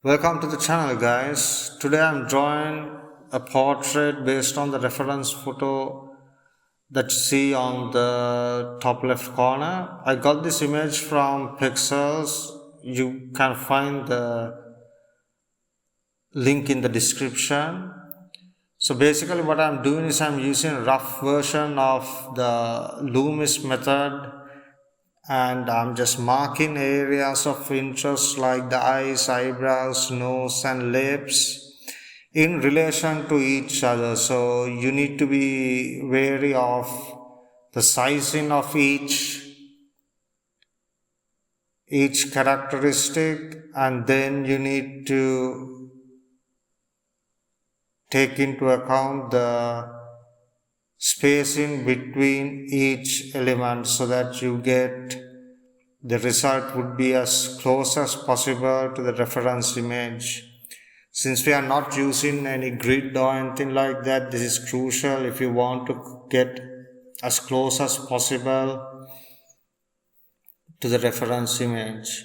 Welcome to the channel, guys. Today I'm drawing a portrait based on the reference photo that you see on the top left corner. I got this image from Pixels. You can find the link in the description. So basically what I'm doing is I'm using a rough version of the Loomis method, and I'm just marking areas of interest like the eyes, eyebrows, nose and lips in relation to each other. So you need to be wary of the sizing of each characteristic, and then you need to take into account the spacing between each element so that you get the result would be as close as possible to the reference image. Since we are not using any grid or anything like that, this is crucial if you want to get as close as possible to the reference image.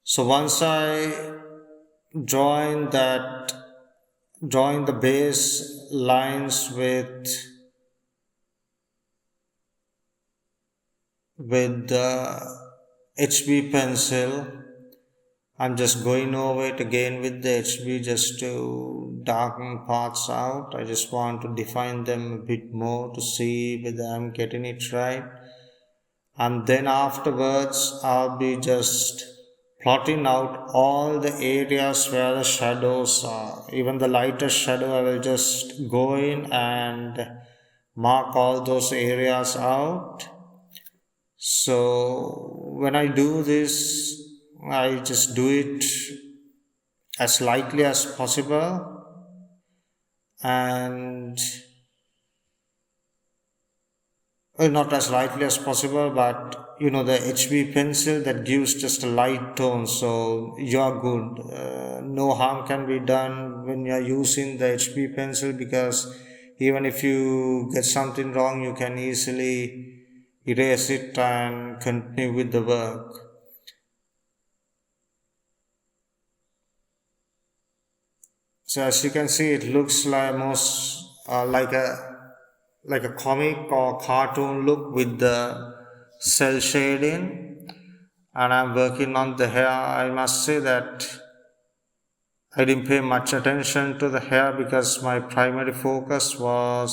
So once I join the base lines with the HB pencil, I'm just going over it again with the HB just to darken parts out. I just want to define them a bit more to see whether I'm getting it right. And then afterwards, I'll be just plotting out all the areas where the shadows are. Even the lightest shadow, I will just go in and mark all those areas out. So when I do this, I just do it as lightly as possible, and not as lightly as possible, but the HB pencil that gives just a light tone, so you're good. No harm can be done when you're using the HB pencil, because even if you get something wrong, you can easily erase it and continue with the work. So as you can see, it looks like like a comic or cartoon look with the cell shading. And I'm working on the hair. I must say that I didn't pay much attention to the hair because my primary focus were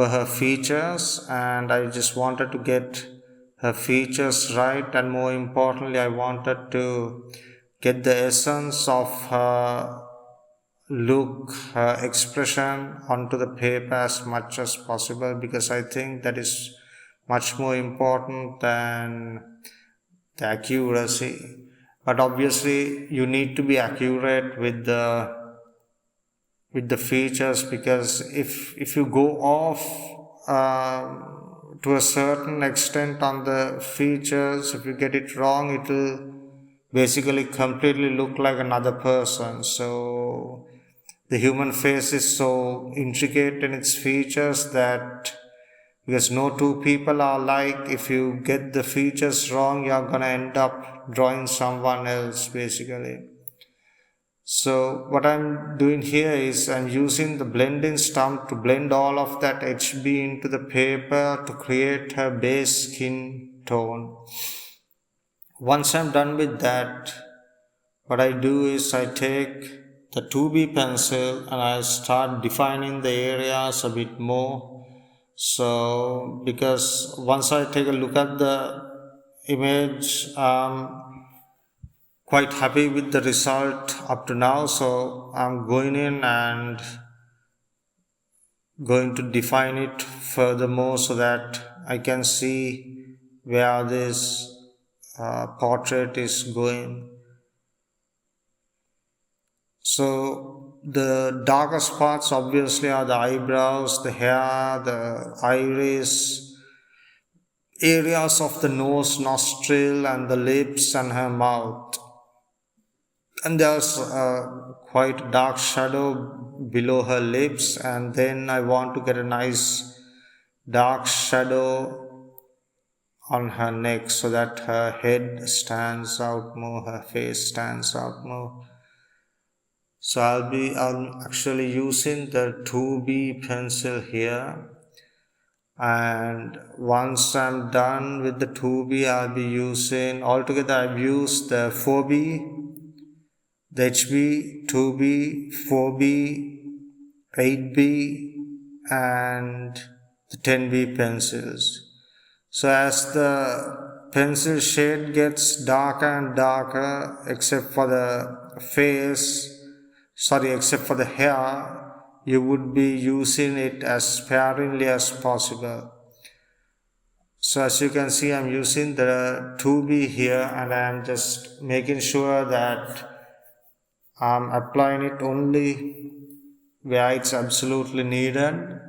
her features, and I just wanted to get her features right, and more importantly I wanted to get the essence of her look, her expression onto the paper as much as possible, because I think that is much more important than the accuracy. But obviously you need to be accurate with the features, because if you go off to a certain extent on the features, if you get it wrong, it will basically completely look like another person. So the human face is so intricate in its features that, because no two people are alike, if you get the features wrong, you're gonna end up drawing someone else basically. So what I'm doing here is I'm using the blending stump to blend all of that HB into the paper to create a base skin tone. Once I'm done with that, what I do is I take the 2B pencil and I start defining the areas a bit more. So because once I take a look at the image, quite happy with the result up to now, so I'm going in and going to define it furthermore so that I can see where this portrait is going. So the darkest parts obviously are the eyebrows, the hair, the iris, areas of the nose, nostril and the lips and her mouth. And there's a quite dark shadow below her lips, and then I want to get a nice dark shadow on her neck so that her head stands out more, her face stands out more. So I'm actually using the 2B pencil here, and once I'm done with the 2B, I'll be using, altogether I've used the 4B, the HB, 2B, 4B, 8B, and the 10B pencils. So as the pencil shade gets darker and darker, except for the except for the hair, you would be using it as sparingly as possible. So as you can see, I'm using the 2B here, and I'm just making sure that I'm applying it only where it's absolutely needed.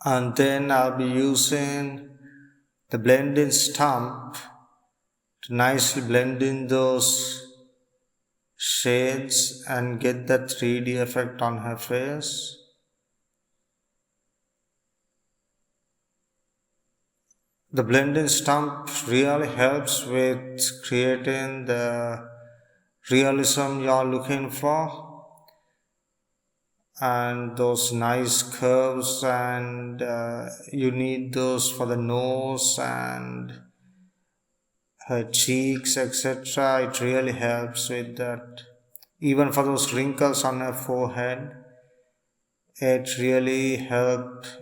And then I'll be using the blending stump to nicely blend in those shades and get that 3D effect on her face. The blending stump really helps with creating the realism you're looking for, and those nice curves, and you need those for the nose and her cheeks, etc. It really helps with that. Even for those wrinkles on her forehead, it really helped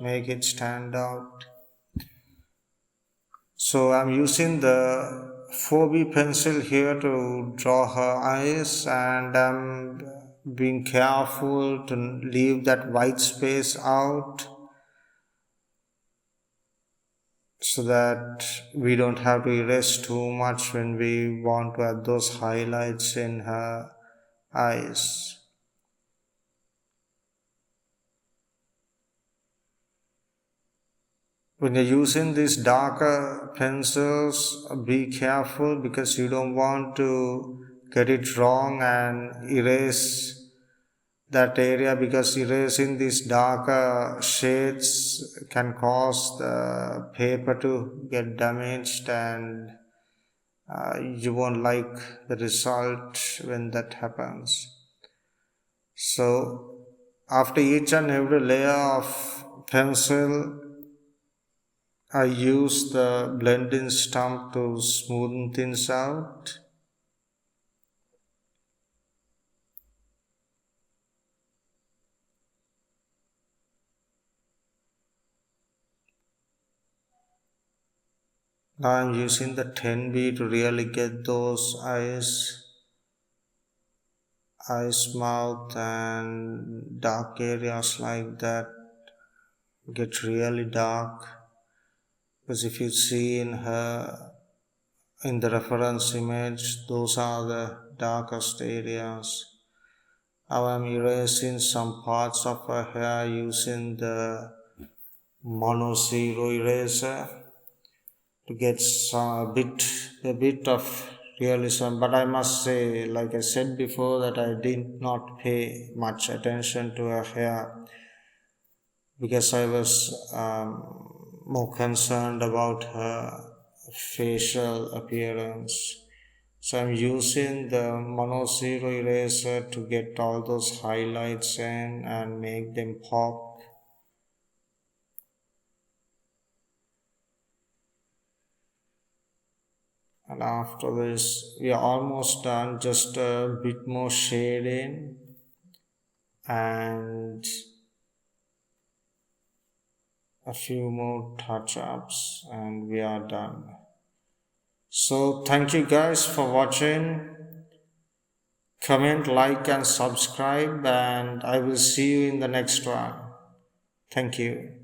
make it stand out. So I'm using the 4B pencil here to draw her eyes, and I'm being careful to leave that white space out so that we don't have to erase too much when we want to add those highlights in her eyes. When you're using these darker pencils, be careful because you don't want to get it wrong and erase that area, because erasing these darker shades can cause the paper to get damaged, and you won't like the result when that happens. So after each and every layer of pencil, I use the blending stump to smoothen things out. Now I'm using the 10B to really get those eyes, mouth, and dark areas like that get really dark. Because if you see in the reference image, those are the darkest areas. Now I'm erasing some parts of her hair using the mono zero eraser to get a bit of realism. But I must say, like I said before, that I did not pay much attention to her hair because I was more concerned about her facial appearance. So I'm using the mono zero eraser to get all those highlights in and make them pop. And after this, we are almost done, just a bit more shading and a few more touch-ups and we are done. So thank you guys for watching. Comment, like and subscribe, and I will see you in the next one. Thank you.